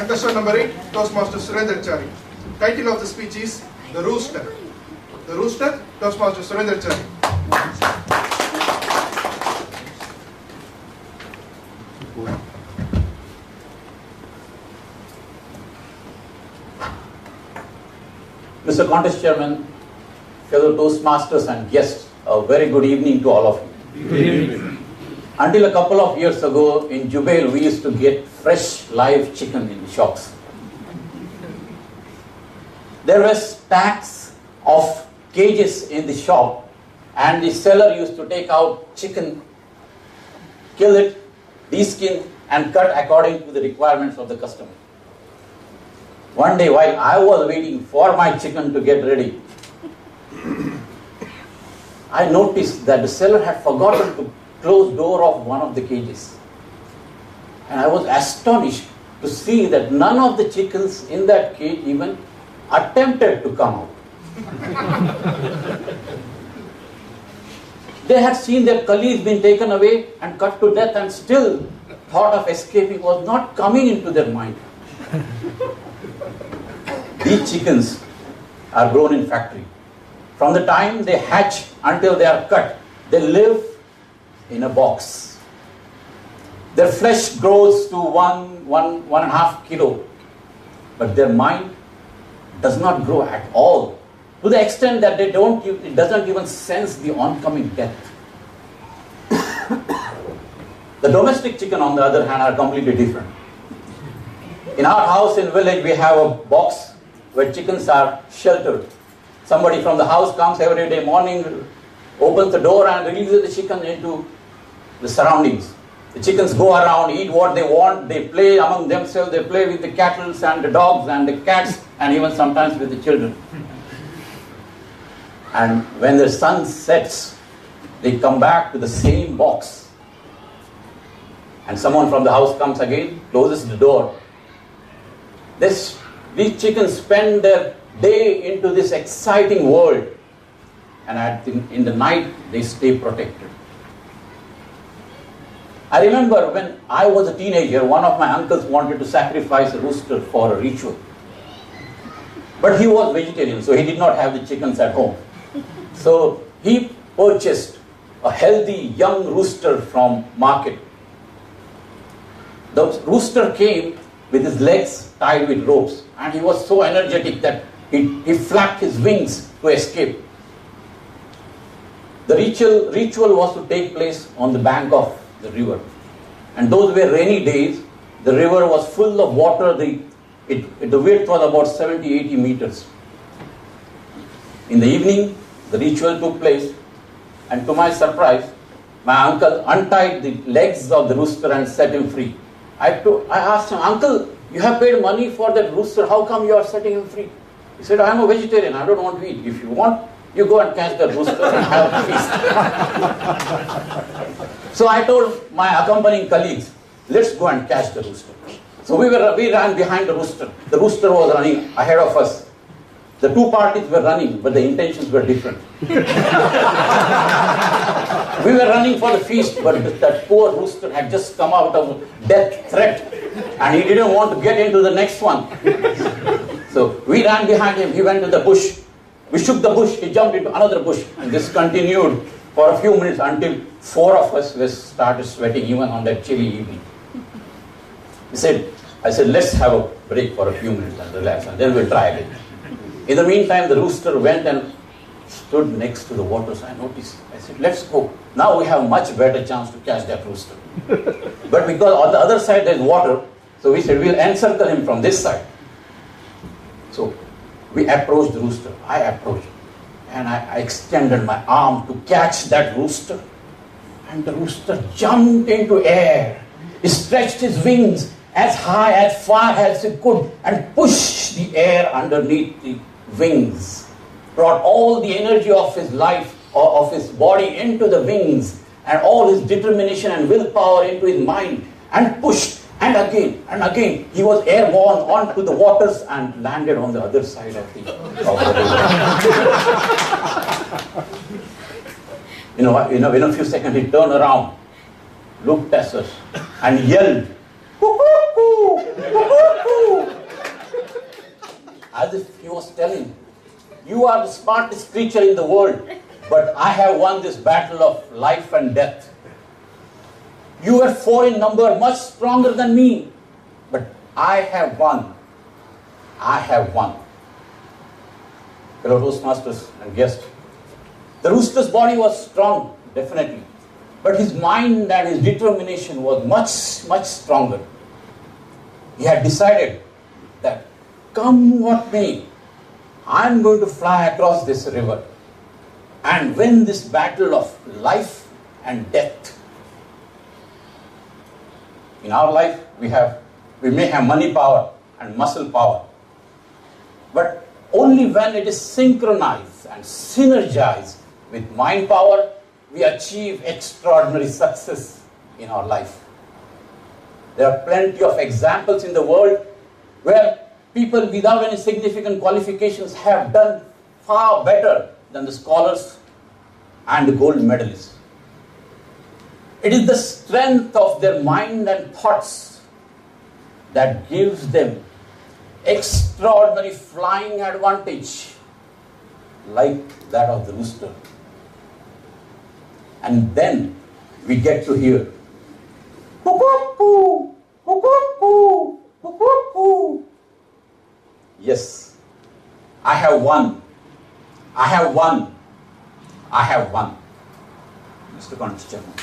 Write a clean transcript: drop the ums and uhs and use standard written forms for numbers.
Contestant number 8, Toastmaster TMSChari. Title of the speech is The Rooster. The Rooster, Toastmaster TMSChari. Mr. Contest Chairman, fellow Toastmasters and guests, a very good evening to all of you. Good evening. Until a couple of years ago in Jubail, we used to get fresh live chicken in the shops. There were stacks of cages in the shop, and the seller used to take out chicken, kill it, deskin, and cut according to the requirements of the customer. One day, while I was waiting for my chicken to get ready, I noticed that the seller had forgotten to close door of one of the cages. And I was astonished to see that none of the chickens in that cage even attempted to come out. They had seen their colleagues being taken away and cut to death, and still thought of escaping was not coming into their mind. These chickens are grown in factory. From the time they hatch until they are cut, they live in a box. Their flesh grows to 1.5 kilo, but their mind does not grow at all, to the extent that it doesn't even sense the oncoming death. The domestic chicken, on the other hand, are completely different. In our house in village, we have a box where chickens are sheltered. Somebody from the house comes every day morning, opens the door and releases the chicken into the surroundings. The chickens go around, eat what they want, they play among themselves, they play with the cattle and the dogs and the cats, and even sometimes with the children. And when the sun sets, they come back to the same box. And someone from the house comes again, closes the door. These chickens spend their day into this exciting world, and in the night they stay protected. I remember when I was a teenager, one of my uncles wanted to sacrifice a rooster for a ritual. But he was vegetarian, so he did not have the chickens at home. So he purchased a healthy young rooster from market. The rooster came with his legs tied with ropes, and he was so energetic that he flapped his wings to escape. The ritual was to take place on the bank of the river. And those were rainy days. The river was full of water. The width was about 70-80 meters. In the evening, the ritual took place, and to my surprise, my uncle untied the legs of the rooster and set him free. I asked him, "Uncle, you have paid money for that rooster. How come you are setting him free?" He said, "I am a vegetarian. I don't want to eat. If you want, you go and catch the rooster and have a feast." So I told my accompanying colleagues, "Let's go and catch the rooster." So we ran behind the rooster. The rooster was running ahead of us. The two parties were running, but the intentions were different. We were running for the feast, but that poor rooster had just come out of death threat, and he didn't want to get into the next one. So we ran behind him. He went to the bush. We shook the bush. He jumped into another bush, and this continued for a few minutes until four of us started sweating even on that chilly evening. I said, "Let's have a break for a few minutes and relax, and then we'll try again." In the meantime, the rooster went and stood next to the water. So I noticed. I said, "Let's go. Now we have a much better chance to catch that rooster." But because on the other side there is water, so we said, "We'll encircle him from this side." So we approached the rooster. I approached, and I extended my arm to catch that rooster. And the rooster jumped into air. He stretched his wings as high, as far as he could, and pushed the air underneath the wings. Brought all the energy of his life, or of his body, into the wings, and all his determination and willpower into his mind, and pushed. And again, he was airborne onto the waters and landed on the other side of the river. In a few seconds, he turned around, looked at us, and yelled, "Cuckoo, As if he was telling, you are the smartest creature in the world, but I have won this battle of life and death. You were 4 in number, much stronger than me, but I have won. I have won. Fellow Toastmasters and guests, the rooster's body was strong, definitely, but his mind and his determination was much, much stronger. He had decided that, come what may, I'm going to fly across this river and win this battle of life and death. In our life, we may have money power and muscle power, but only when it is synchronized and synergized with mind power, we achieve extraordinary success in our life. There are plenty of examples in the world where people without any significant qualifications have done far better than the scholars and the gold medalists. It is the strength of their mind and thoughts that gives them extraordinary flying advantage like that of the rooster. And then we get to hear, "Cuckoo, cuckoo, cuckoo." Yes, I have won. I have won. I have won. Mr. Congress Chairman.